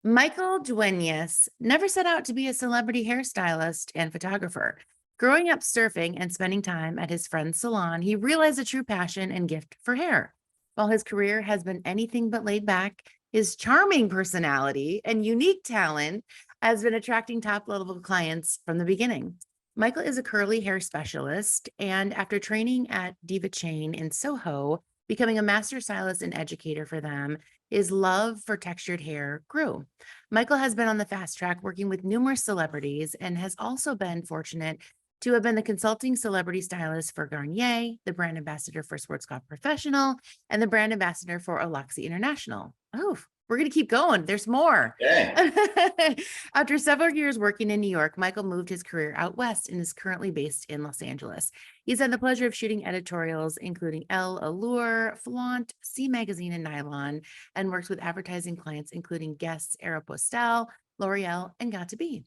Michael Dueñas never set out to be a celebrity hairstylist and photographer. Growing up surfing and spending time at his friend's salon, he realized a true passion and gift for hair. While his career has been anything but laid back, his charming personality and unique talent has been attracting top level clients from the beginning. Michael is a curly hair specialist, and after training at DevaChan in Soho, becoming a master stylist and educator for them, his love for textured hair grew. Michael has been on the fast track working with numerous celebrities and has also been fortunate to have been the consulting celebrity stylist for Garnier, the brand ambassador for Schwarzkopf Professional, and the brand ambassador for Aloxxi International. Oh, we're going to keep going. There's more. Okay. After several years working in New York, Michael moved his career out west and is currently based in Los Angeles. He's had the pleasure of shooting editorials, including Elle, Allure, FLAUNT, C Magazine, and Nylon, and works with advertising clients, including Guess, Aeropostale, L'Oreal, and Got to Be.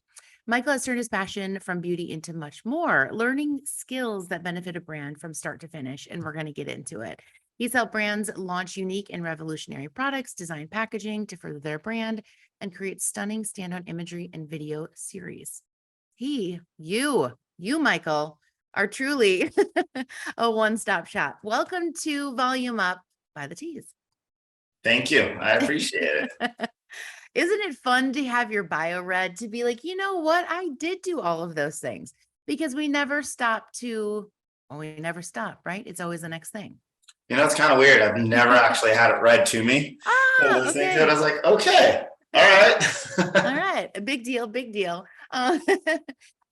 Michael has turned his passion from beauty into much more, learning skills that benefit a brand from start to finish, and we're going to get into it. He's helped brands launch unique and revolutionary products, design packaging to further their brand, and create stunning standout imagery and video series. You, Michael, are truly a one-stop shop. Welcome to Volume Up by the Tease. Thank you. I appreciate it. Isn't it fun to have your bio read, to be like, you know what? I did do all of those things, because we never stop, right? It's always the next thing. It's kind of weird. I've never actually had it read to me. Okay. I was like, okay, all right. All right. A big deal.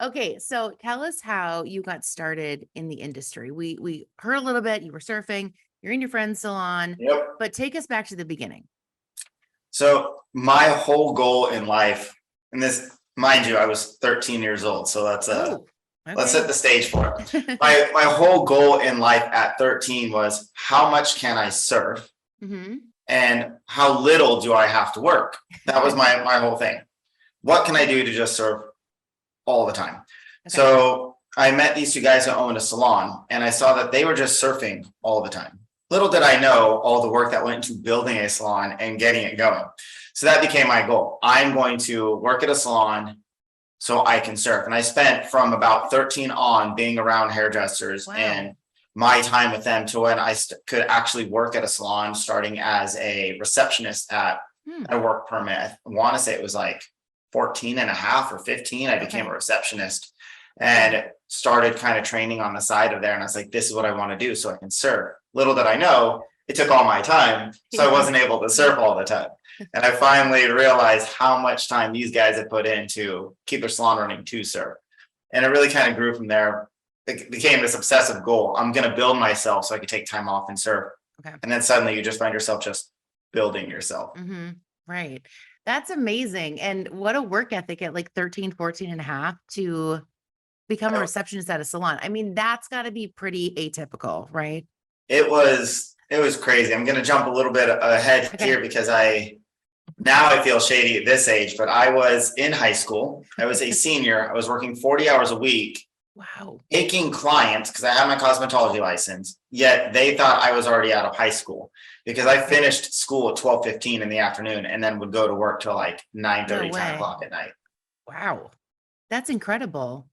Okay. So tell us how you got started in the industry. We heard a little bit, you were surfing, you're in your friend's salon, Yep. but take us back to the beginning. So my whole goal in life, and this, mind you, I was 13 years old. So let's set the stage for it. My whole goal in life at 13 was, how much can I surf? Mm-hmm. And how little do I have to work? That was my whole thing. What can I do to just surf all the time? Okay. So I met these two guys who owned a salon, and I saw that they were just surfing all the time. Little did I know all the work that went into building a salon and getting it going. So that became my goal. I'm going to work at a salon so I can surf. And I spent from about 13 on being around hairdressers and my time with them to when I could actually work at a salon, starting as a receptionist at a work permit. I want to say it was like 14 and a half or 15. I became a receptionist and started kind of training on the side of there. And I was like, this is what I want to do so I can surf. Little did I know, it took all my time. So I wasn't able to surf all the time. And I finally realized how much time these guys had put in to keep their salon running to surf. And it really kind of grew from there. It became this obsessive goal. I'm going to build myself so I can take time off and surf. Okay. And then suddenly you just find yourself just building yourself. Mm-hmm. Right. That's amazing. And what a work ethic at like 13, 14 and a half to become a receptionist at a salon. I mean, that's got to be pretty atypical, right? It was crazy. I'm going to jump a little bit ahead here because now I feel shady at this age, but I was in high school. I was a senior. I was working 40 hours a week. Wow. Taking clients because I had my cosmetology license, yet they thought I was already out of high school because I finished school at 12:15 in the afternoon and then would go to work till like 9:30, 10 o'clock at night. Wow. That's incredible.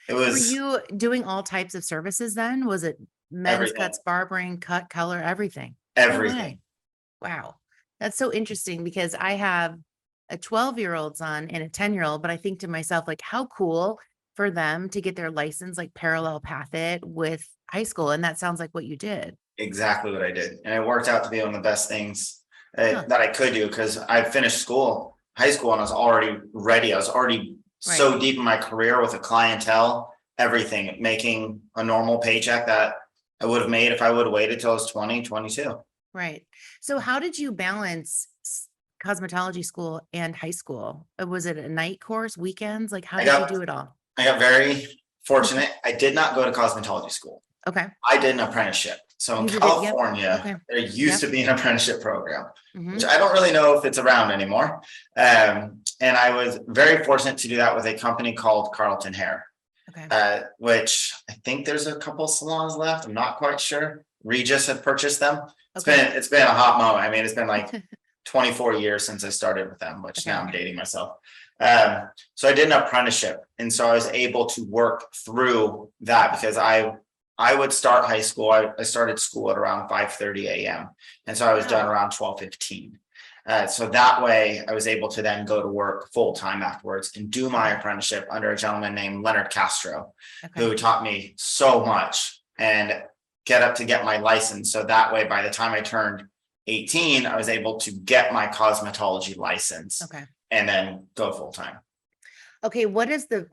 It was. Were you doing all types of services then? Was it men's cuts, barbering, cut, color, everything? Everything. Wow. That's so interesting because I have a 12-year-old son and a 10-year-old, but I think to myself, like, how cool for them to get their license, like parallel path it with high school. And that sounds like what you did. Exactly what I did. And it worked out to be one of the best things that I could do because I finished high school, and I was already ready. I was already so deep in my career with a clientele, everything, making a normal paycheck that I would have made if I would have waited till I was 20, 22. Right. So how did you balance cosmetology school and high school? Was it a night course, weekends? Like, how did you do it all? I got very fortunate. I did not go to cosmetology school. Okay. I did an apprenticeship. So in California, there used to be an apprenticeship program, which I don't really know if it's around anymore. And I was very fortunate to do that with a company called Carlton Hair, which I think there's a couple salons left. I'm not quite sure. Regis had purchased them. It's been a hot moment. I mean, it's been like 24 years since I started with them, which now I'm dating myself. So I did an apprenticeship. And so I was able to work through that because I would start high school. I started school at around 5:30 a.m. And so I was done around 12:15. So that way I was able to then go to work full time afterwards and do my apprenticeship under a gentleman named Leonard Castro, who taught me so much and get my license. So that way, by the time I turned 18, I was able to get my cosmetology license and then go full time. Okay. What is the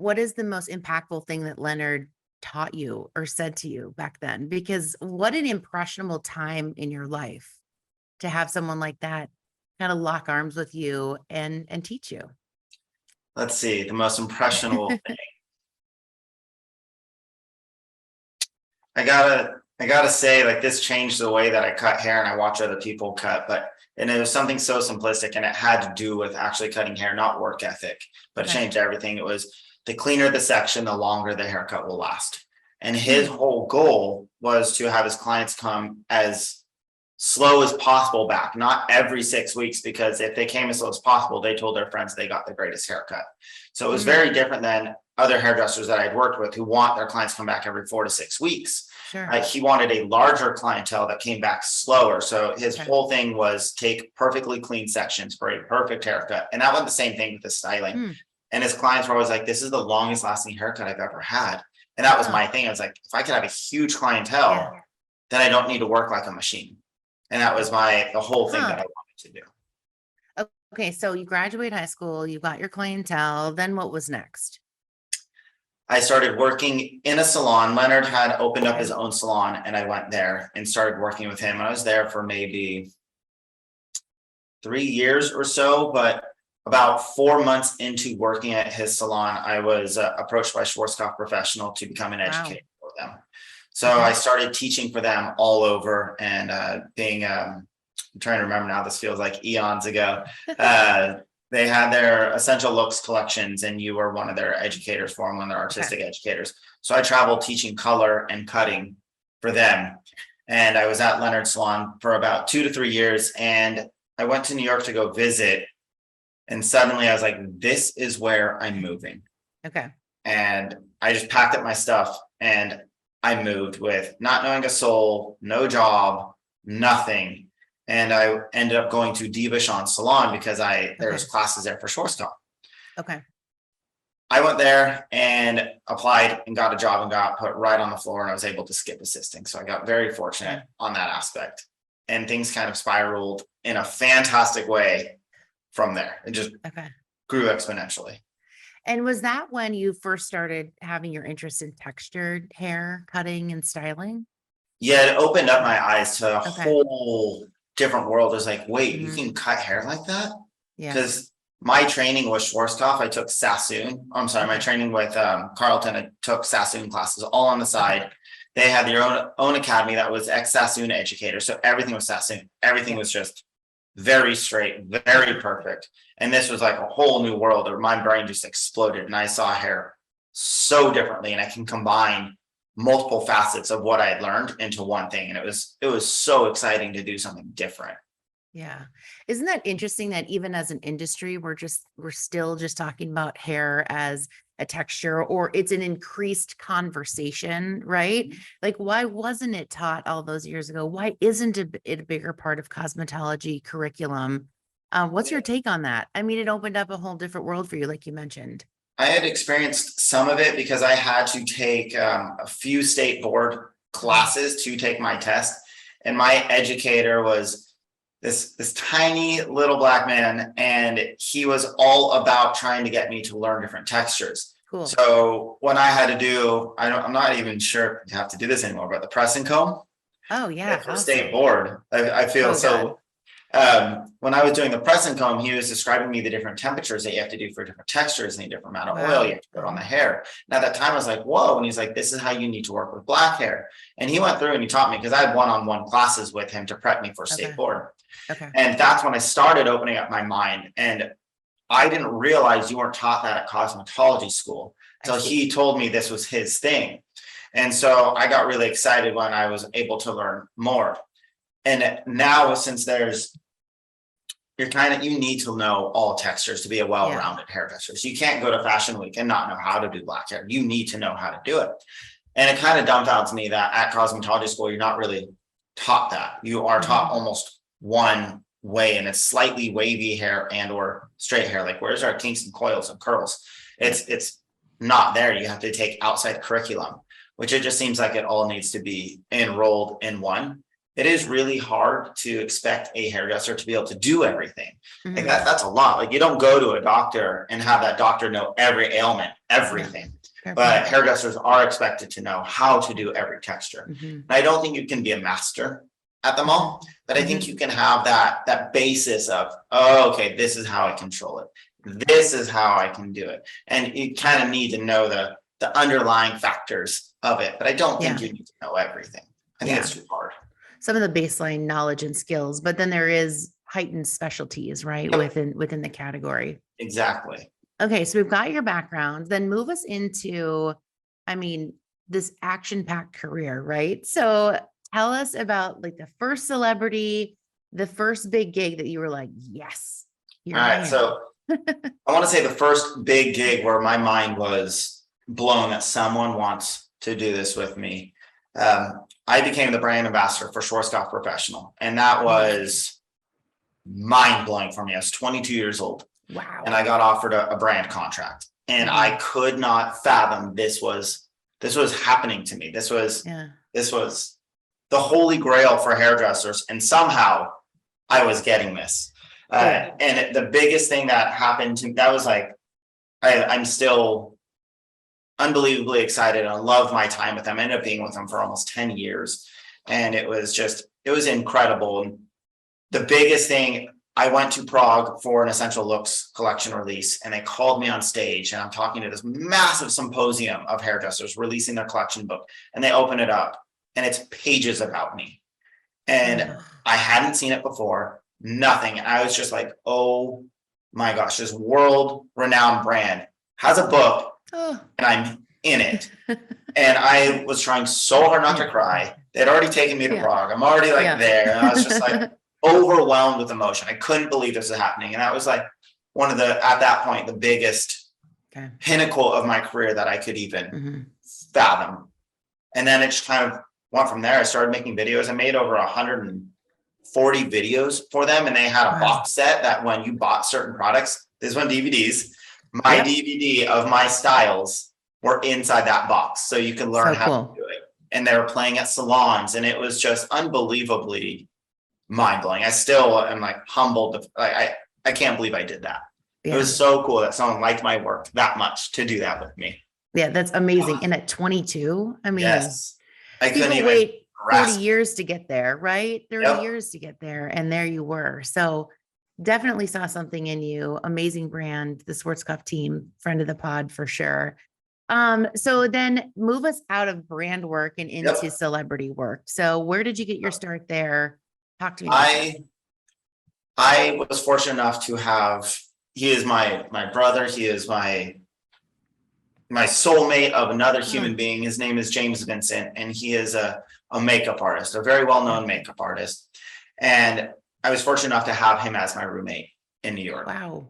most impactful thing that Leonard taught you or said to you back then? Because what an impressionable time in your life to have someone like that kind of lock arms with you and teach you. Let's see, the most impressionable thing. I gotta say, like, this changed the way that I cut hair and I watch other people cut, and it was something so simplistic, and it had to do with actually cutting hair, not work ethic, but it changed everything. It was the cleaner the section, the longer the haircut will last. And his whole goal was to have his clients come as slow as possible back, not every 6 weeks, because if they came as slow as possible, they told their friends they got the greatest haircut. So it was very different than other hairdressers that I'd worked with who want their clients to come back every 4 to 6 weeks. He wanted a larger clientele that came back slower. So his whole thing was take perfectly clean sections for a perfect haircut. And that was the same thing with the styling. And his clients were always like, this is the longest lasting haircut I've ever had. And that was my thing. I was like, if I could have a huge clientele, then I don't need to work like a machine. And that was the whole thing that I wanted to do. Okay. So you graduate high school, you got your clientele. Then what was next? I started working in a salon. Leonard had opened up his own salon and I went there and started working with him. I was there for maybe 3 years or so, but about 4 months into working at his salon, I was approached by Schwarzkopf Professional to become an educator for them. So I started teaching for them all over and I'm trying to remember now, this feels like eons ago. They had their essential looks collections and you were one of their educators for them, one of their artistic educators. So I traveled teaching color and cutting for them. And I was at Leonard's salon for about 2 to 3 years. And I went to New York to go visit. And suddenly I was like, this is where I'm moving. And I just packed up my stuff and I moved with not knowing a soul, no job, nothing. And I ended up going to DevaChan salon because there was classes there for Schwarzkopf. I went there and applied and got a job and got put right on the floor and I was able to skip assisting. So I got very fortunate on that aspect and things kind of spiraled in a fantastic way from there. It just grew exponentially. And was that when you first started having your interest in textured hair cutting and styling? Yeah, it opened up my eyes to a whole different world. It was like, wait, you can cut hair like that? Because my training was Schwarzkopf. I took Sassoon. I'm sorry, my training with Carlton, I took Sassoon classes all on the side. They had their own academy that was ex-Sassoon educator. So everything was Sassoon. Everything was just very straight, very perfect. And this was like a whole new world where my brain just exploded and I saw hair so differently and I can combine multiple facets of what I had learned into one thing. And it was so exciting to do something different. Yeah. Isn't that interesting that even as an industry, we're still just talking about hair as a texture, or it's an increased conversation, right? Like, why wasn't it taught all those years ago? Why isn't it a bigger part of cosmetology curriculum? What's your take on that? I mean, it opened up a whole different world for you, like you mentioned. I had experienced some of it because I had to take a few state board classes to take my test. And my educator was this tiny little black man, and he was all about trying to get me to learn different textures. So when I had to do, I'm not even sure if you have to do this anymore, but the press and comb. Oh yeah. For state board. I feel when I was doing the press and comb, he was describing me the different temperatures that you have to do for different textures and the different amount of oil you have to put on the hair. And at that time I was like, whoa. And he's like, this is how you need to work with black hair. And he went through and he taught me because I had one-on-one classes with him to prep me for state board. And that's when I started opening up my mind. And I didn't realize you weren't taught that at cosmetology school until he told me this was his thing. And so I got really excited when I was able to learn more. And now, since there's you need to know all textures to be a well-rounded hairdresser. So you can't go to Fashion Week and not know how to do black hair. You need to know how to do it. And it kind of dumbfounds me that at cosmetology school, you're not really taught that. You are taught almost one way, and it's slightly wavy hair and or straight hair. Like, where's our kinks and coils and curls? It's not there. You have to take outside curriculum, which it just seems like it all needs to be enrolled in one. It is really hard to expect a hairdresser to be able to do everything. Like that's a lot. Like, you don't go to a doctor and have that doctor know every ailment, everything. But hairdressers are expected to know how to do every texture. And I don't think you can be a master at them all, but I think you can have that basis of, oh, okay, this is how I control it. This is how I can do it. And you kind of need to know the underlying factors of it, but I don't think you need to know everything. I think it's too hard. Some of the baseline knowledge and skills, but then there is heightened specialties, right? Within the category. Exactly. Okay. So we've got your background, then move us into, this action-packed career, right? So tell us about like the first celebrity, the first big gig that you were like, yes. All right. So I want to say the first big gig where my mind was blown that someone wants to do this with me. I became the brand ambassador for Schwarzkopf Professional, and that was mind blowing for me. I was 22 years old. Wow. And I got offered a brand contract, and I could not fathom this was happening to me. This was the holy grail for hairdressers, and somehow I was getting this. And the biggest thing that happened to me, that was like, I'm still unbelievably excited. I love my time with them. I ended up being with them for almost 10 years. And it was incredible. And the biggest thing, I went to Prague for an Essential Looks collection release, and they called me on stage, and I'm talking to this massive symposium of hairdressers releasing their collection book, and they open it up and it's pages about me. And I hadn't seen it before, nothing. And I was just like, oh my gosh, this world renowned brand has a book and I'm in it. And I was trying so hard not to cry. They'd already taken me to Prague. I'm already there. And I was just like overwhelmed with emotion. I couldn't believe this was happening. And that was like at that point, the biggest pinnacle of my career that I could even fathom. And then it just kind of went from there. I started making videos. I made over 140 videos for them. And they had a box set that when you bought certain products, this one DVDs, my DVD of my styles were inside that box. So you can learn how to do it. And they were playing at salons, and it was just unbelievably mind-blowing. I still am like humbled. I can't believe I did that. It was so cool that someone liked my work that much to do that with me. Yeah, that's amazing. And at 22, I couldn't even wait 40 years to get there, right? 30 years to get there. And there you were. So definitely saw something in you. Amazing brand, the Schwarzkopf team, friend of the pod for sure. So then move us out of brand work and into celebrity work. So where did you get your start there? Talk to me. I was fortunate enough to have, he is my brother. He is my soulmate of another human being. His name is James Vincent, and he is a makeup artist, a very well-known makeup artist. And I was fortunate enough to have him as my roommate in New York. Wow.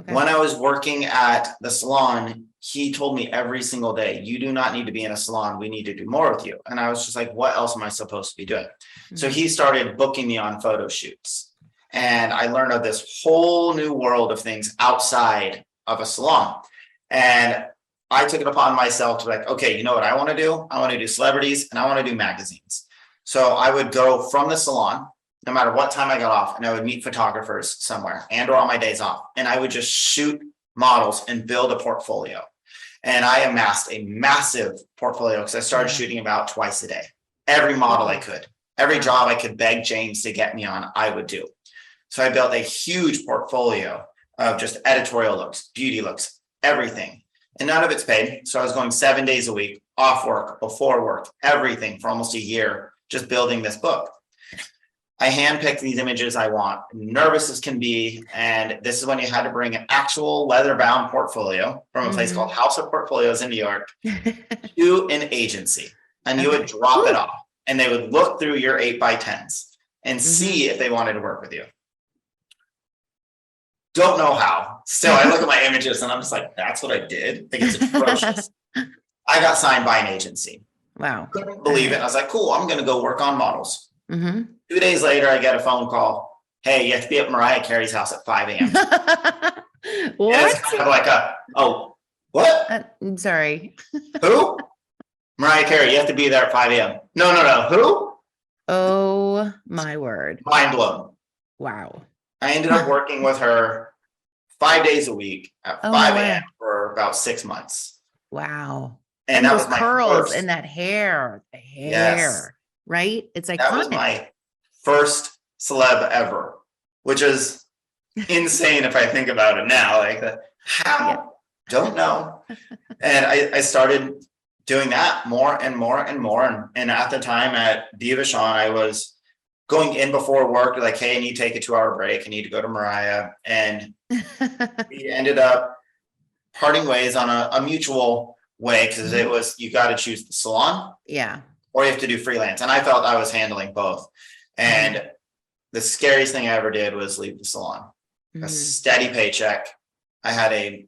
Okay. When I was working at the salon, he told me every single day, you do not need to be in a salon. We need to do more with you. And I was just like, what else am I supposed to be doing? So he started booking me on photo shoots. And I learned of this whole new world of things outside of a salon. And I took it upon myself to be like, okay, you know what I want to do? I want to do celebrities and I want to do magazines. So I would go from the salon, no matter what time I got off, and I would meet photographers somewhere and or on my days off. And I would just shoot models and build a portfolio. And I amassed a massive portfolio because I started shooting about twice a day. Every model I could, every job I could beg James to get me on, I would do. So I built a huge portfolio of just editorial looks, beauty looks, everything. And none of it's paid. So I was going 7 days a week, off work, before work, everything for almost a year, just building this book. I handpicked these images I want, nervous as can be. And this is when you had to bring an actual leather-bound portfolio from a place called House of Portfolios in New York to an agency. And you would drop it off, and they would look through your 8x10s and see if they wanted to work with you. Don't know how. Still, I look at my images and I'm just like, that's what I did. Like, it's atrocious. I got signed by an agency. Wow. Couldn't believe it. I was like, cool, I'm going to go work on models. Mm-hmm. 2 days later, I get a phone call. Hey, you have to be at Mariah Carey's house at 5 a.m. What? And it's kind of like what? I'm sorry. Who? Mariah Carey, you have to be there at 5 a.m. No. Who? Oh my word. Mind blown. Wow. I ended up working with her 5 days a week at 5 a.m. for about 6 months. Wow. And that those was my curls first. and that hair, the hair, Yes. right? It's iconic. That was my first celeb ever, which is insane if I think about it now. Like, how? Yeah. Don't know. And I started doing that more and more and more. And at the time at DevaChan, I was going in before work, like, hey, I need to take a 2-hour break. I need to go to Mariah. And we ended up parting ways on a mutual way, because it was, you got to choose the salon, Yeah. or you have to do freelance. And I felt I was handling both. And the scariest thing I ever did was leave the salon. A steady paycheck. I had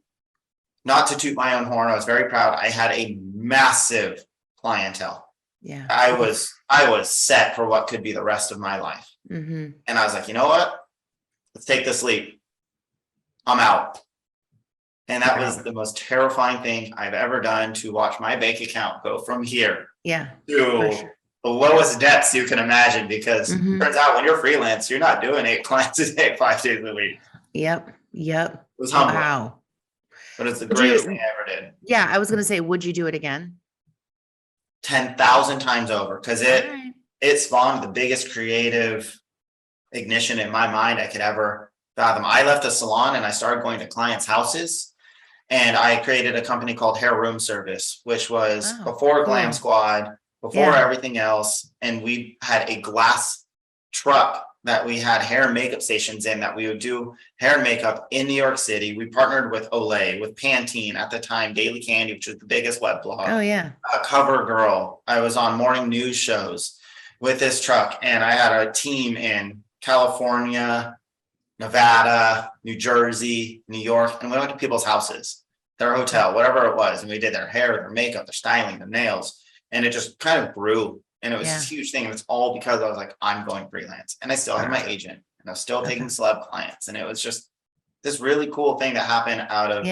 not to toot my own horn, I was very proud. I had a massive clientele. Yeah. I was set for what could be the rest of my life. And I was like, you know what? Let's take this leap. I'm out. And that was the most terrifying thing I've ever done, to watch my bank account go from here Yeah. to the lowest depths you can imagine, because it turns out when you're freelance, you're not doing 8 clients a day, 5 days a week. Yep. It was humbling. Wow. But it's the greatest thing I ever did. Yeah. I was going to say, would you do it again? 10,000 times over, because it spawned the biggest creative ignition in my mind I could ever fathom. I left the salon and I started going to clients' houses, and I created a company called Hair Room Service, which was before Glam Squad, before everything else. And we had a glass truck that we had hair and makeup stations in, that we would do hair and makeup in New York City. We partnered with Olay, with Pantene at the time, Daily Candy, which was the biggest web blog. Oh yeah. CoverGirl. I was on morning news shows with this truck, and I had a team in California, Nevada, New Jersey, New York, and we went to people's houses, their hotel, whatever it was, and we did their hair, their makeup, their styling, their nails, and it just kind of grew. And it was this huge thing. And it's all because I was like, I'm going freelance. And I still had my agent, and I was still taking celeb clients. And it was just this really cool thing that happened out of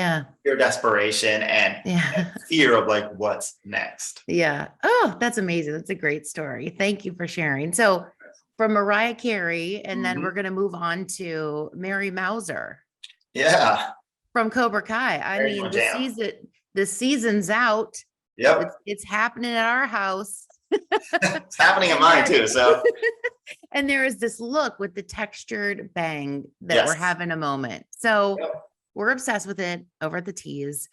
pure desperation and fear of like, what's next? Yeah. Oh, that's amazing. That's a great story. Thank you for sharing. So from Mariah Carey, and then we're going to move on to Mary Mauser. Yeah. From Cobra Kai. I mean, the season's out. Yep. It's happening at our house. It's happening in mine too. So, and there is this look with the textured bang that we're having a moment. So we're obsessed with it over at the Tees.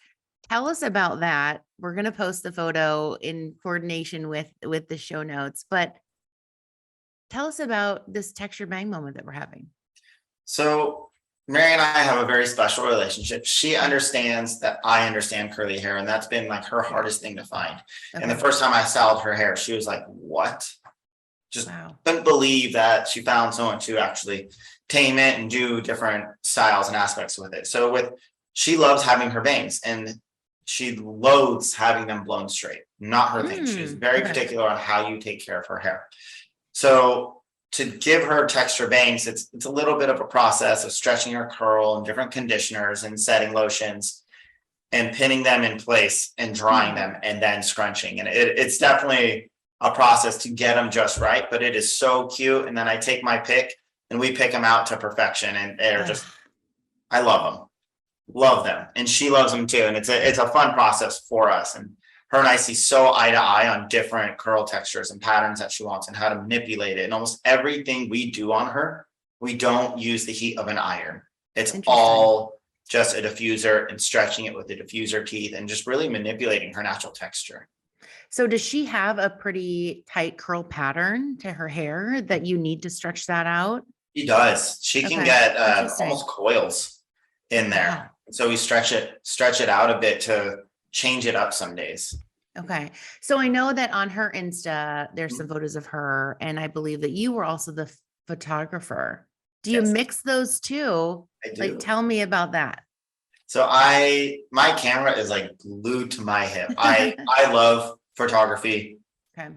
Tell us about that. We're going to post the photo in coordination with the show notes, but tell us about this textured bang moment that we're having. So Mary and I have a very special relationship. She understands that I understand curly hair, and that's been like her hardest thing to find. And the first time I styled her hair, she was like, what? Just couldn't believe that she found someone to actually tame it and do different styles and aspects with it. So she loves having her bangs, and she loathes having them blown straight. Not her thing. She's very particular on how you take care of her hair. So to give her texture bangs, it's a little bit of a process of stretching her curl and different conditioners and setting lotions and pinning them in place and drying them and then scrunching. And it's definitely a process to get them just right, but it is so cute. And then I take my pick and we pick them out to perfection, and they're just, I love them. And she loves them too. And it's a fun process for us. And her and I see so eye to eye on different curl textures and patterns that she wants and how to manipulate it. And almost everything we do on her, we don't use the heat of an iron. It's all just a diffuser and stretching it with the diffuser teeth and just really manipulating her natural texture. So does she have a pretty tight curl pattern to her hair that you need to stretch that out? She does. She can get almost coils in there. Wow. So we stretch it out a bit to change it up some days. Okay. So I know that on her Insta, there's some photos of her, and I believe that you were also the photographer. Do you Yes, mix those two? I do. Like, tell me about that. So my camera is like glued to my hip. I love photography, Okay.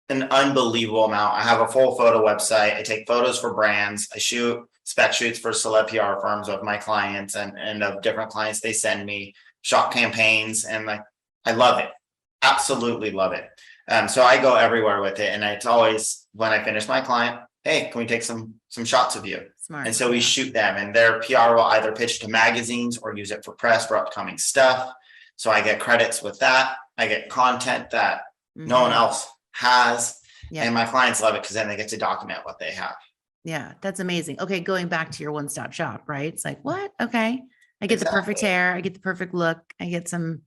an unbelievable amount. I have a full photo website. I take photos for brands. I shoot spec shoots for celeb PR firms of my clients and of different clients they send me, shop campaigns, and like I love it. Absolutely love it. So I go everywhere with it. And it's always when I finish my client, hey, can we take some shots of you? Smart. And so we shoot them, and their PR will either pitch to magazines or use it for press for upcoming stuff. So I get credits with that. I get content that no one else has. Yeah. And my clients love it because then they get to document what they have. Yeah, that's amazing. Okay, going back to your one-stop shop, right? It's like, what? Okay. I get the perfect Exactly. hair, I get the perfect look, I get some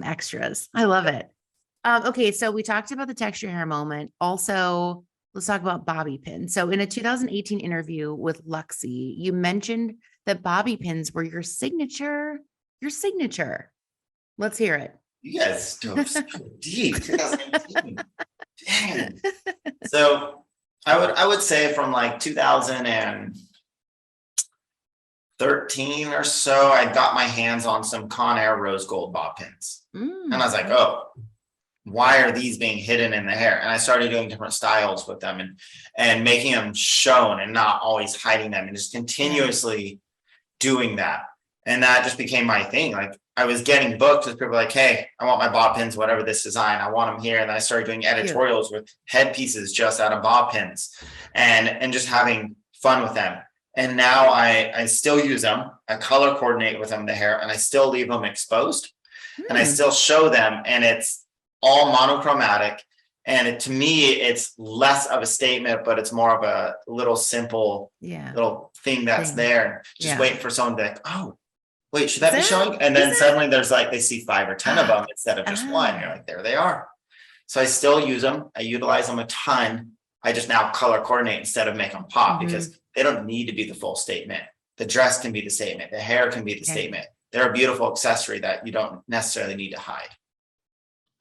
extras. I love it. Okay, so we talked about the texture hair moment. Also, let's talk about bobby pins. So in a 2018 interview with Luxie, you mentioned that bobby pins were your signature. Let's hear it. You guys dove so deep. 2018. Dang. So I would say from like 2013 or so, I got my hands on some Conair rose gold bob pins. And I was like, oh, why are these being hidden in the hair? And I started doing different styles with them and making them shown and not always hiding them and just continuously doing that. And that just became my thing. Like I was getting booked with people like, hey, I want my bob pins, whatever this design, I want them here. And then I started doing editorials with headpieces just out of bob pins and just having fun with them. And now I still use them. I color coordinate with them, the hair, and I still leave them exposed and I still show them. And it's all monochromatic. And to me, it's less of a statement, but it's more of a little simple little thing that's there. Just waiting for someone to be like, oh, wait, should that be showing? And then suddenly there's like, they see 5 or 10 of them instead of just one. You're like, there they are. So I still use them. I utilize them a ton. I just now color coordinate instead of make them pop because they don't need to be the full statement. The dress can be the statement. The hair can be the statement. They're a beautiful accessory that you don't necessarily need to hide.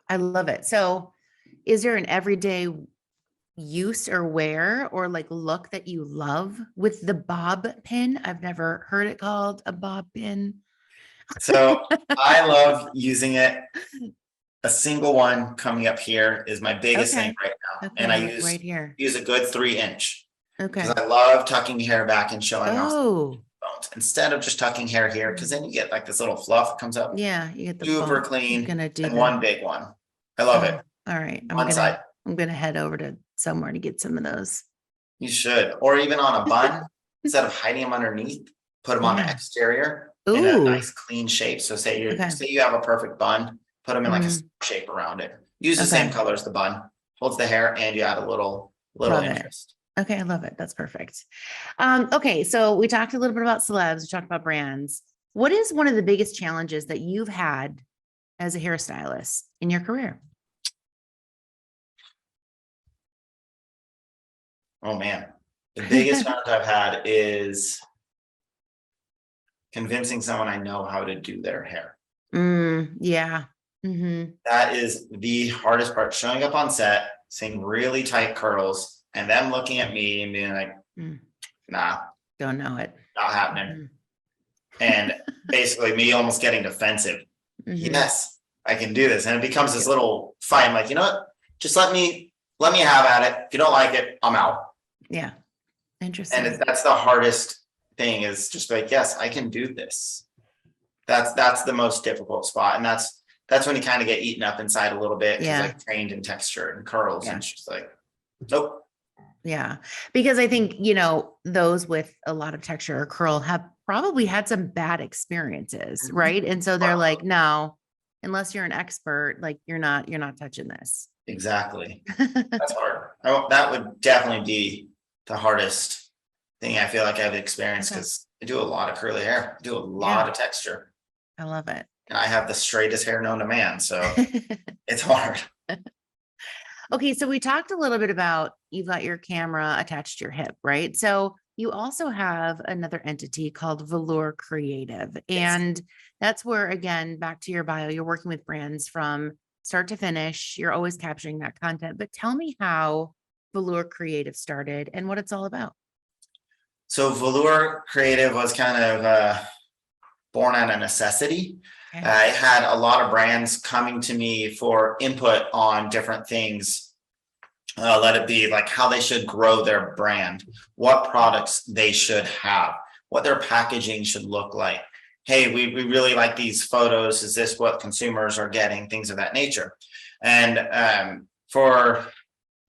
I love it. So is there an everyday use or wear or like look that you love with the bob pin? I've never heard it called a bob pin. So I love using it. A single one coming up here is my biggest thing right now. And I use a good 3-inch. Because I love tucking hair back and showing off bones instead of just tucking hair here, because then you get like this little fluff that comes up. Yeah, you get the super clean and one big one. I love it. All right. Side. I'm gonna head over to somewhere to get some of those. You should, or even on a bun, instead of hiding them underneath, put them on the exterior in a nice clean shape. So say you have a perfect bun, put them in like a shape around it. Use the same color as the bun, holds the hair, and you add a little interest. Okay, I love it. That's perfect. Okay, so we talked a little bit about celebs, we talked about brands. What is one of the biggest challenges that you've had as a hairstylist in your career? Oh man, the biggest challenge I've had is convincing someone I know how to do their hair. Yeah. That is the hardest part. Showing up on set, seeing really tight curls, and them looking at me and being like, nah, don't know it. Not happening. And basically me almost getting defensive. Yes, I can do this. And it becomes this little fight. I'm like, you know what? Just let me have at it. If you don't like it, I'm out. Yeah. Interesting. And that's the hardest thing, is just like, yes, I can do this. That's the most difficult spot. And that's when you kind of get eaten up inside a little bit, because like trained in texture and curls, and it's just like, nope. Yeah. Because I think, those with a lot of texture or curl have probably had some bad experiences, right? And so they're like, no, unless you're an expert, like you're not touching this. Exactly. That's hard. That would definitely be the hardest thing I feel like I've experienced, because I do a lot of curly hair. I do a lot of texture. I love it. And I have the straightest hair known to man. So it's hard. Okay. So we talked a little bit about, you've got your camera attached to your hip, right? So you also have another entity called Velor Creative. And that's where, again, back to your bio, you're working with brands from start to finish. You're always capturing that content. But tell me how Velor Creative started and what it's all about. So Velor Creative was kind of born out of necessity. Okay. I had a lot of brands coming to me for input on different things. Let it be like how they should grow their brand, what products they should have, what their packaging should look like. Hey, we really like these photos. Is this what consumers are getting? Things of that nature. And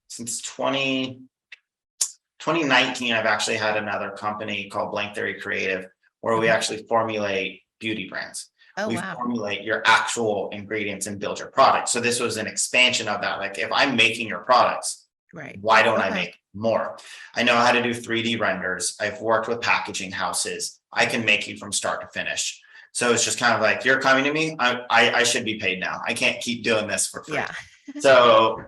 since 2019, I've actually had another company called Blank Theory Creative, where we actually formulate beauty brands. Oh, We wow. formulate your actual ingredients and build your product. So this was an expansion of that. Like if I'm making your products, Right. why don't I Okay. make more? I know how to do 3D renders. I've worked with packaging houses. I can make you from start to finish. So it's just kind of like, you're coming to me, I should be paid now. I can't keep doing this for free. Yeah. So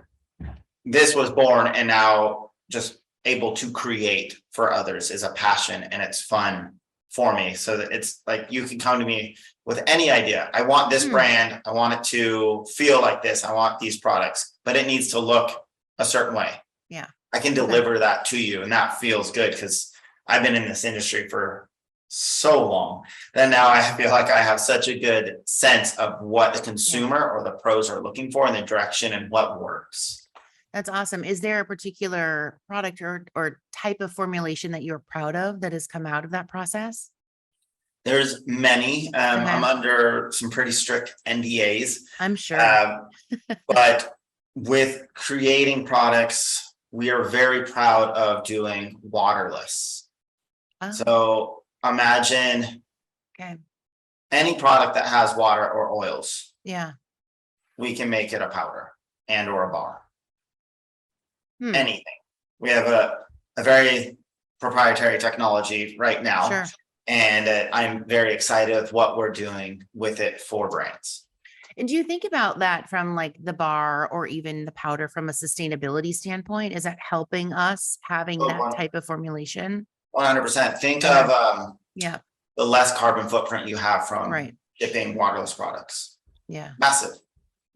this was born, and now just able to create for others is a passion, and it's fun for me. So that it's like, you can come to me with any idea. I want this brand. I want it to feel like this. I want these products, but it needs to look a certain way. Yeah. I can deliver that to you, and that feels good because I've been in this industry for so long that now I feel like I have such a good sense of what the consumer or the pros are looking for in the direction and what works. That's awesome. Is there a particular product or type of formulation that you're proud of that has come out of that process? There's many. I'm under some pretty strict NDAs. I'm sure. But with creating products, we are very proud of doing waterless. Oh, So imagine okay. any product that has water or oils, Yeah. we can make it a powder and or a bar. Hmm. Anything. We have a very proprietary technology right now. Sure. And I'm very excited with what we're doing with it for brands. And do you think about that from like the bar or even the powder from a sustainability standpoint? Is that helping us having that type of formulation? 100%. Think Okay. of Yeah. the less carbon footprint you have from Right. shipping waterless products. Yeah. Massive.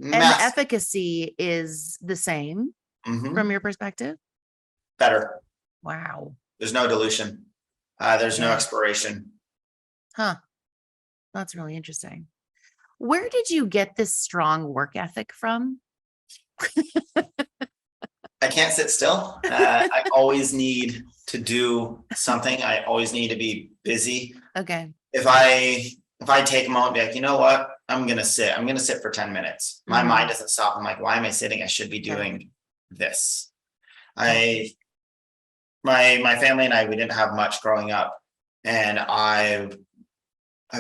And the Massive. efficacy is the same Mhm. from your perspective? Better. Wow. There's no dilution. There's no Yeah. expiration. Huh. That's really interesting. Where did you get this strong work ethic from? I can't sit still. I always need to do something. I always need to be busy. Okay. If I take a moment, be like, you know what? I'm gonna sit. I'm gonna sit for 10 minutes. My mind doesn't stop. I'm like, why am I sitting? I should be doing this. My family and I, we didn't have much growing up, and I've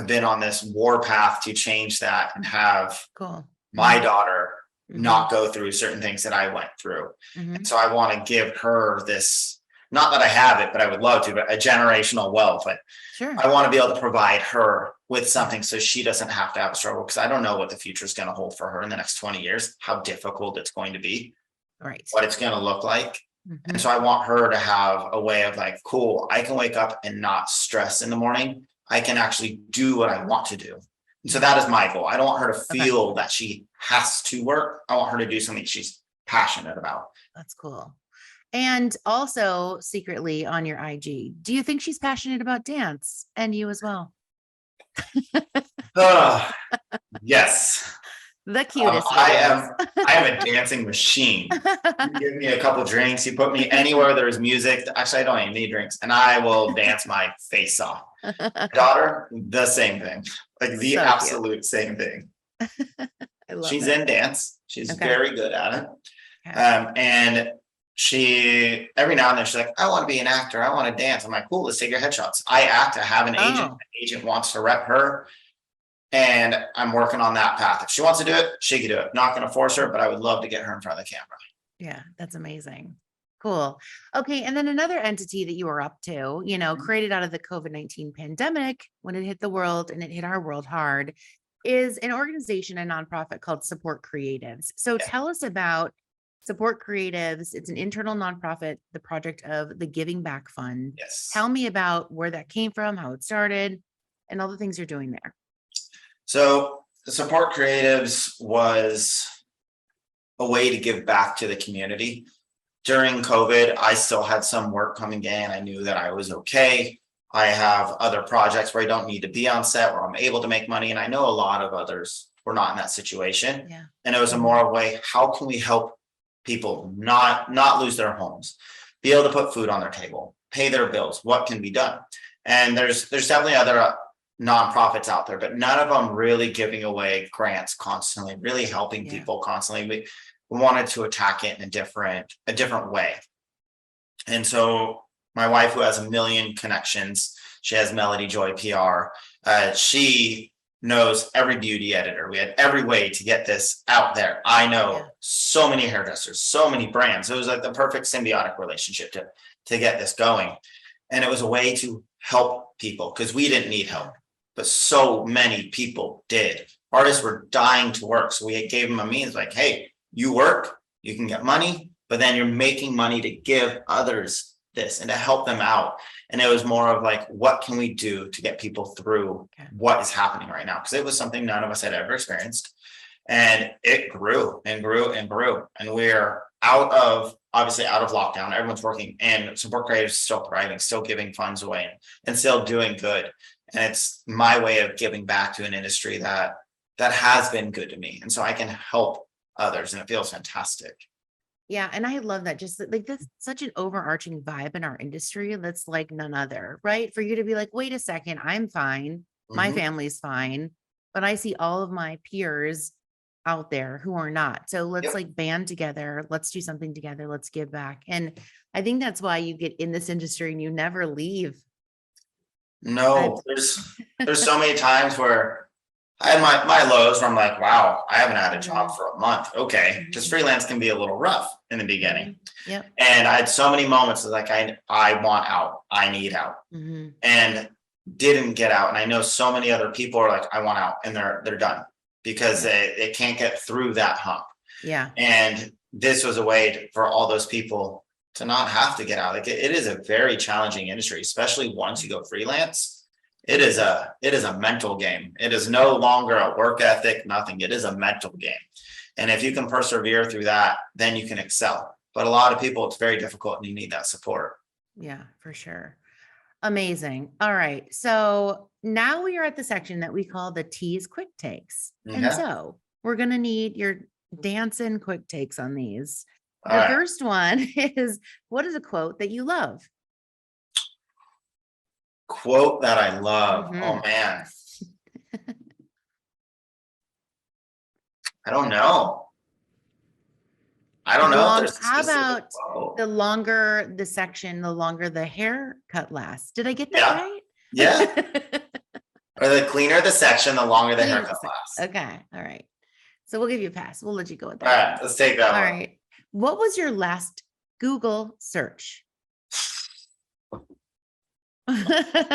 been on this war path to change that and have Cool. my daughter Mhm. not go through certain things that I went through. Mhm. And so I want to give her this, not that I have it, but I would love to, but a generational wealth. But Sure. I want to be able to provide her with something so she doesn't have to have a struggle, because I don't know what the future is going to hold for her in the next 20 years, how difficult it's going to be, Right. what it's going to look like. Mhm. And so I want her to have a way of like, cool, I can wake up and not stress in the morning. I can actually do what I want to do. And so that is my goal. I don't want her to feel that she has to work. I want her to do something she's passionate about. That's cool. And also secretly on your IG, do you think she's passionate about dance and you as well? Yes. The cutest. I am a dancing machine. You give me a couple drinks, you put me anywhere there's music. Actually, I don't even need drinks, and I will dance my face off. My daughter, the same thing, like the So absolute same thing. I love She's it. in dance. She's Okay. very good at it. Okay. And she, every now and then she's like, I want to be an actor. I want to dance. I'm like, cool, let's take your headshots. I act. I have an agent. Oh. The agent wants to rep her. And I'm working on that path. If she wants to do it, she can do it. Not going to force her, but I would love to get her in front of the camera. Yeah, that's amazing. Cool. Okay. And then another entity that you were up to, created out of the COVID-19 pandemic when it hit the world and it hit our world hard, is an organization, a nonprofit called Support Creatives. So tell us about Support Creatives. It's an internal nonprofit, the project of the Giving Back Fund. Yes. Tell me about where that came from, how it started, and all the things you're doing there. So the Support Creatives was a way to give back to the community. during COVID, I still had some work coming in. I knew that I was okay. I have other projects where I don't need to be on set, where I'm able to make money. And I know a lot of others were not in that situation. Yeah. And it was a more way, how can we help people not lose their homes, be able to put food on their table, pay their bills? What can be done? And there's definitely other nonprofits out there, but none of them really giving away grants constantly, really helping people constantly. We wanted to attack it in a different way. And so my wife, who has a million connections, she has Melody Joy PR. She knows every beauty editor. We had every way to get this out there. I know so many hairdressers, so many brands. It was like the perfect symbiotic relationship to get this going. And it was a way to help people because we didn't need help, but so many people did. Artists were dying to work. So we gave them a means like, hey, you work, you can get money, but then you're making money to give others this and to help them out. And it was more of like, what can we do to get people through what is happening right now? Because it was something none of us had ever experienced. And it grew and grew and grew. And we're obviously out of lockdown. Everyone's working, and Support Creative is still thriving, still giving funds away and still doing good. And it's my way of giving back to an industry that has been good to me. And so I can help others, and it feels fantastic. Yeah. And I love that. Just like that's such an overarching vibe in our industry that's like none other, right? For you to be like, wait a second, I'm fine. My family's fine, but I see all of my peers out there who are not. So let's like band together. Let's do something together. Let's give back. And I think that's why you get in this industry and you never leave. No, there's so many times where I had my lows where I'm like, wow, I haven't had a job for a month. Okay. Just freelance can be a little rough in the beginning. Yep. And I had so many moments like I want out, I need out, and didn't get out. And I know so many other people are like, I want out, and they're done because they can't get through that hump. Yeah. And this was a way for all those people to not have to get out. Like it is a very challenging industry, especially once you go freelance. It is a mental game. It is no longer a work ethic, nothing. It is a mental game. And if you can persevere through that, then you can excel. But a lot of people, it's very difficult and you need that support. Yeah, for sure. Amazing. All right. So now we are at the section that we call the tease quick takes. And so we're going to need your dancing quick takes on these. The first one is, what is a quote that you love? Quote that I love. Oh man. I don't know. How about the longer the section, the longer the haircut lasts? Did I get that right? Yeah. Or the cleaner the section, the longer the haircut lasts. Okay. All right. So we'll give you a pass. We'll let you go with that. All right. Let's take that one. All right. What was your last Google search? Don't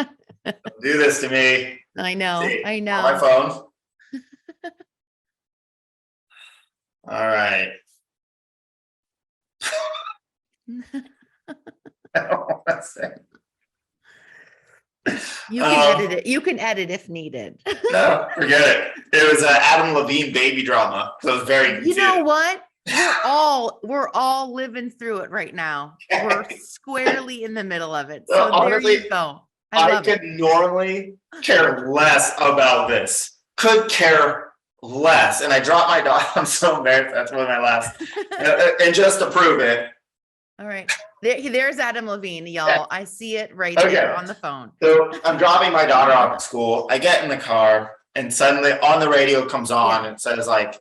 do this to me. I know. I know. On my phone. All right. I don't want to say. You can edit it. You can edit if needed. No, forget it. It was Adam Levine baby drama. So it was very confusing. You know what? We're all living through it right now. We're squarely in the middle of it. So honestly, there you go. I could normally care less about this. Could care less. And I dropped my dog. I'm so embarrassed. That's one of my last. And just to prove it. All right. There's Adam Levine, y'all. I see it right there on the phone. So I'm dropping my daughter off at school. I get in the car and suddenly on the radio comes on and it says like,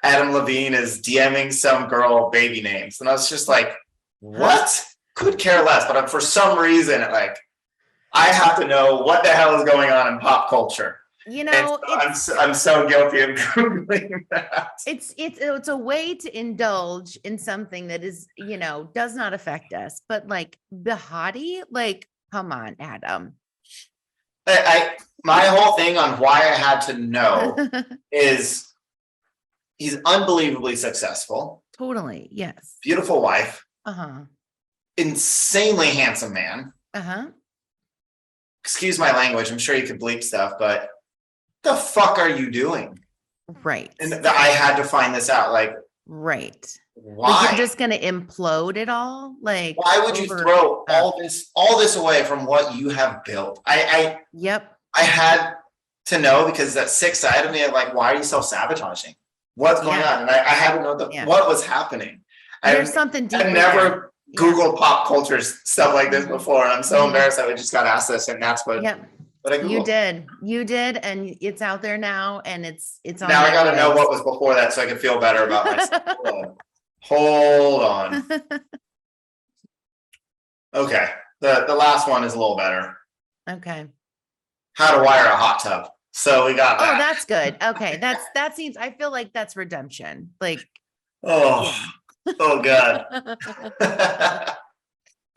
Adam Levine is DMing some girl baby names. And I was just like, what? Could care less. But for some reason, like, I have to know what the hell is going on in pop culture. You know, so I'm so guilty of Googling that. It's a way to indulge in something that is, you know, does not affect us. But like Bahati, like, come on, Adam. My whole thing on why I had to know is he's unbelievably successful. Totally. Yes. Beautiful wife. Uh-huh. Insanely handsome man. Uh-huh. Excuse my language. I'm sure you could bleep stuff, but the fuck are you doing? Right. And I had to find this out. Like, right. Like Why? you're just gonna implode it all? Like Why would you over throw all this away from what you have built? Yep. I had to know, because that sick side of me, like, why are you self-sabotaging? What's going Yeah. on? And I had to know Yeah. what was happening. There's something deeper I've there. never Googled pop culture stuff like this Mhm. before, and I'm so Mhm. embarrassed that we just got asked this, and that's what Yep. I You Googled. did, and it's out there now, and it's on Now the I gotta know airwaves. what was before that so I can feel better about myself. Hold on. Okay, the last one is a little better. Okay. How to wire a hot tub. So we got Oh, that. that's good. Okay. That seems, I feel like that's redemption. Like, Oh, oh God.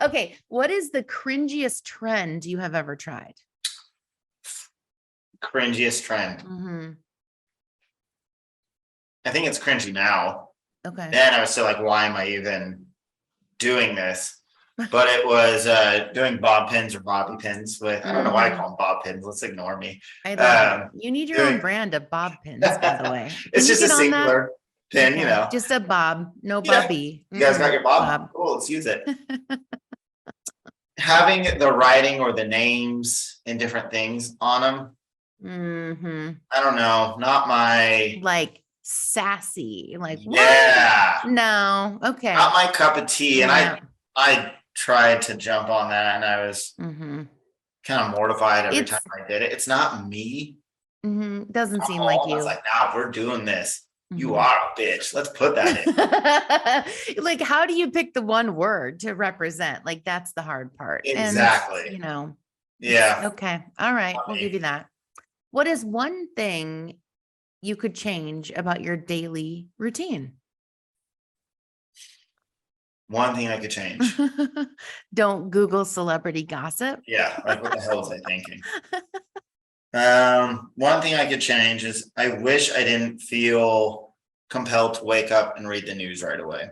okay. What is the cringiest trend you have ever tried? Cringiest trend. I think it's cringy now. Okay. Then I was still like, why am I even doing this? But it was doing bob pins or bobby pins with, I don't know why I call them bob pins. Let's ignore me. I love it. You need your own brand of bob pins, by the way. It's just a singular pin, okay. you know. Just a bob, no bobby. You guys got your bob? Cool, let's use it. Having the writing or the names and different things on them. I don't know, not my like sassy, like yeah. What? No, okay. Not my cup of tea. And I tried to jump on that, and I was kind of mortified every time I did it. It's not me. Doesn't seem like you. I was like, nah, we're doing this. You are a bitch. Let's put that in. Like, how do you pick the one word to represent? Like, that's the hard part. Exactly. And, you know. Yeah. Okay. All right. We'll give you that. What is one thing you could change about your daily routine? One thing I could change. Don't Google celebrity gossip. Yeah. Like, what the hell was I thinking? One thing I could change is I wish I didn't feel compelled to wake up and read the news right away.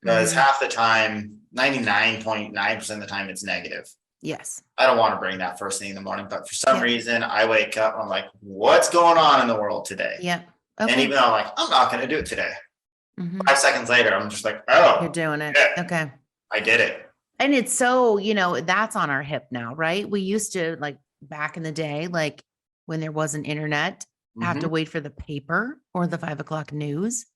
Because half the time, 99.9% of the time, it's negative. Yes. I don't want to bring that first thing in the morning, but for some reason I wake up and I'm like, what's going on in the world today? Yeah. Okay. And even though I'm like, I'm not going to do it today. 5 seconds later, I'm just like, oh, you're doing it. Yeah, okay. I did it. And it's so, that's on our hip now, right? We used to, like, back in the day, like when there wasn't internet, have to wait for the paper or the 5 o'clock news.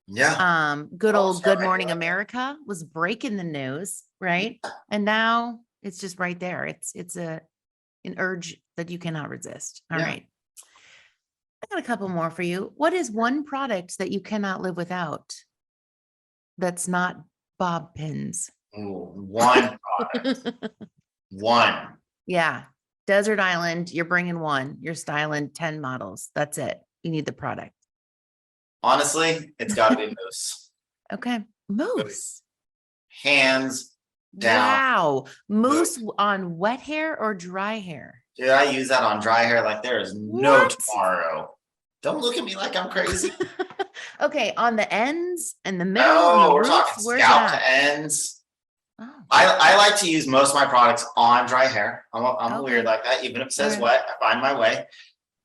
Yeah. Good old Good Morning America was breaking the news, right? And now it's just right there. It's an urge that you cannot resist. All right. I got a couple more for you. What is one product that you cannot live without? That's not bob pins. Ooh, one product. One. Yeah. Desert Island, you're bringing one. You're styling 10 models. That's it. You need the product. Honestly, it's got to be mousse. Okay. Mousse. Hands down. Wow. Mousse on wet hair or dry hair? Dude, I use that on dry hair like there is no tomorrow. Don't look at me like I'm crazy. Okay. On the ends and the middle. Oh, we're talking scalp to ends. Oh. I like to use most of my products on dry hair. I'm weird like that. Even if it says wet, I find my way.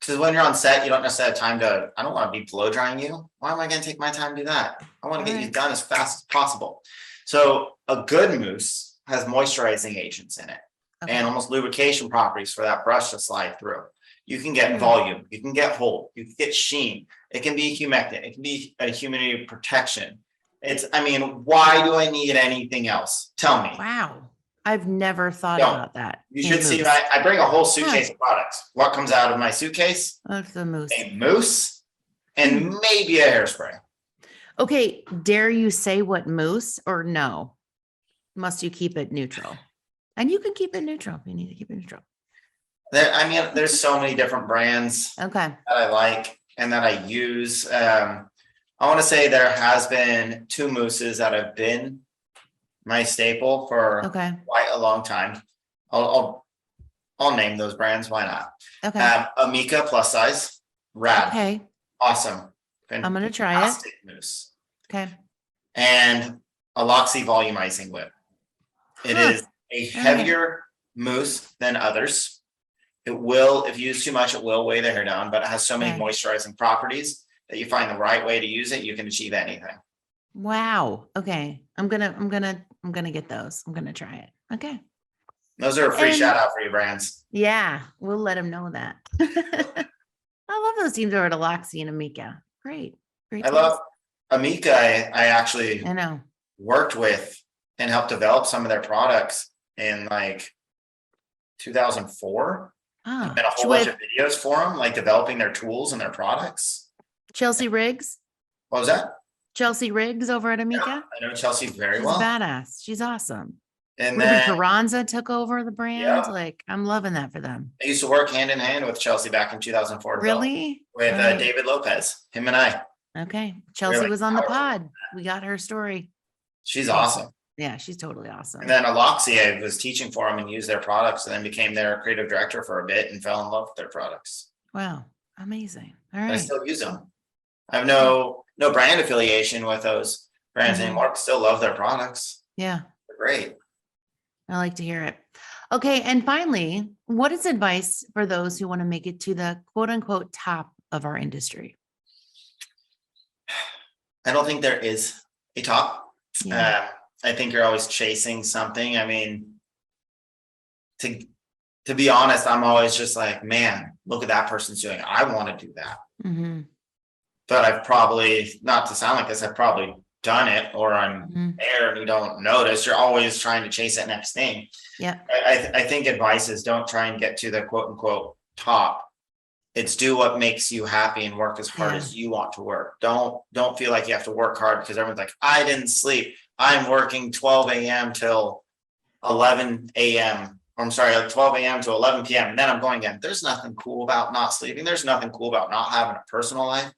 Because when you're on set, you don't necessarily have time to, I don't want to be blow drying you. Why am I going to take my time to do that? I want to get you done as fast as possible. So a good mousse has moisturizing agents in it and almost lubrication properties for that brush to slide through. You can get volume, you can get hold, you can get sheen. It can be humectant, it can be a humidity protection. Why do I need anything else? Tell me. Wow. I've never thought about that. You should see, I bring a whole suitcase of products. What comes out of my suitcase? That's the mousse. A mousse and maybe a hairspray. Okay. Dare you say what mousse or no? Must you keep it neutral? And you can keep it neutral. You need to keep it neutral. There's so many different brands that I like and that I use. I want to say there has been 2 mousses that have been my staple for quite a long time. I'll name those brands. Why not? Okay. Amika Plus Size, rad. Okay. Awesome. I'm gonna try it. Mousse. Okay. And Aloxxi Volumizing Whip. It is a heavier mousse than others. It will, if you use too much, it will weigh the hair down, but it has so many moisturizing properties that you find the right way to use it, you can achieve anything. Wow. Okay. I'm gonna get those. I'm gonna try it. Okay. Those are a free And shout out for you brands. yeah, we'll let him know that. I love those teams over at Aloxxi and Amika. Great. Great I teams. love Amika. I actually I know. worked with and helped develop some of their products in like 2004. Ah, And a whole bunch of videos for them, like developing their tools and their products. Chelsea Riggs. What was that? Chelsea Riggs over at Amika. Yeah, I know Chelsea very She's well. badass. She's awesome. And Ruby then Carranza took over the brand. Yeah. Like, I'm loving that for them. I used to work hand in hand with Chelsea back in 2004. Really? With Right. David Lopez, him and I. Okay. Chelsea like, was on the powerful. pod. We got her story. She's awesome. Yeah, she's totally awesome. And then Aloxxi, I was teaching for them and used their products, and then became their creative director for a bit and fell in love with their products. Wow. Amazing. All I right. still use them. I have no brand affiliation with those brands anymore, but still love their products. Yeah. They're great. I like to hear it. Okay. And finally, what is advice for those who want to make it to the quote unquote top of our industry? I don't think there is a top. Yeah. I think you're always chasing something. I mean, to be honest, I'm always just like, man, look at that person's doing it. I want to do that. Mhm. But I've probably, not to sound like this, I've probably done it, or I'm Mhm. there and you don't notice. You're always trying to chase that next thing. Yeah. I think advice is don't try and get to the quote unquote top. It's do what makes you happy and work as hard Yeah. as you want to work. Don't feel like you have to work hard because everyone's like, I didn't sleep. I'm working 12 a.m. till 11 a.m. I'm sorry, like 12 a.m. to 11 p.m. And then I'm going again. There's nothing cool about not sleeping. There's nothing cool about not having a personal life.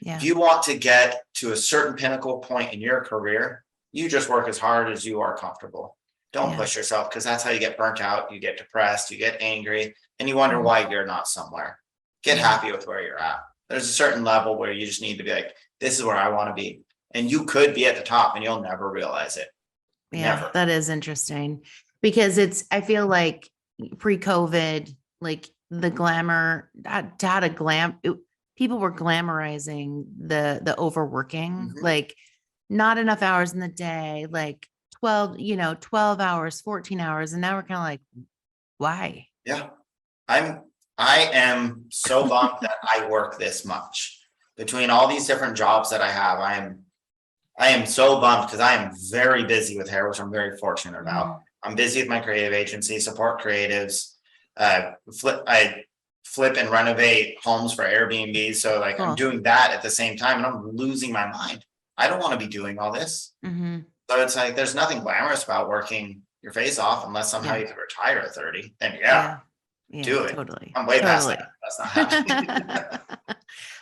Yeah. If you want to get to a certain pinnacle point in your career, you just work as hard as you are comfortable. Don't Yeah. push yourself, because that's how you get burnt out. You get depressed, you get angry, and you wonder Mhm. why you're not somewhere. Get Yeah. happy with where you're at. There's a certain level where you just need to be like, this is where I want to be. And you could be at the top and you'll never realize it. Yeah, Never. that is interesting because I feel like pre-COVID, like the glamour, people were glamorizing the overworking, Mhm. like not enough hours in the day, like 12 hours, 14 hours. And now we're kind of like, why? Yeah. I am so bummed that I work this much. Between all these different jobs that I have, I am so bummed because I am very busy with hair, which I'm very fortunate about. I'm busy with my creative agency, support creatives, I flip and renovate homes for Airbnb. So like I'm Cool. doing that at the same time and I'm losing my mind. I don't want to be doing all this. Mm-hmm. So it's like there's nothing glamorous about working your face off unless somehow Yeah. you can retire at 30. Then Yeah. do it. Totally. I'm way past Totally. that. That's not happening.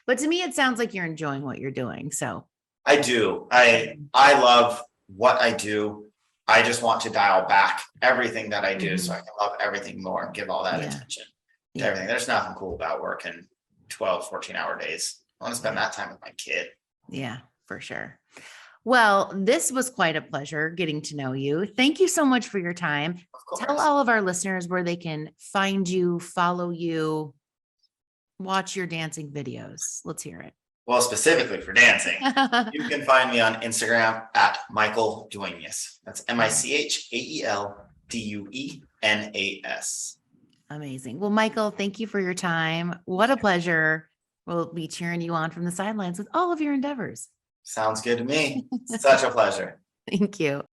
But to me, it sounds like you're enjoying what you're doing. So I do. I love what I do. I just want to dial back everything that I do so I can love everything more and give all that Yeah. attention to Yeah. everything. There's nothing cool about working 12, 14-hour days. I want to spend that time with my kid. Yeah, for sure. Well, this was quite a pleasure getting to know you. Thank you so much for your time. Of course. Tell all of our listeners where they can find you, follow you, watch your dancing videos. Let's hear it. Well, specifically for dancing, you can find me on Instagram at Michael Dueñas. That's MichaelDuenas. Amazing. Well, Michael, thank you for your time. What a pleasure. We'll be cheering you on from the sidelines with all of your endeavors. Sounds good to me. Such a pleasure. Thank you.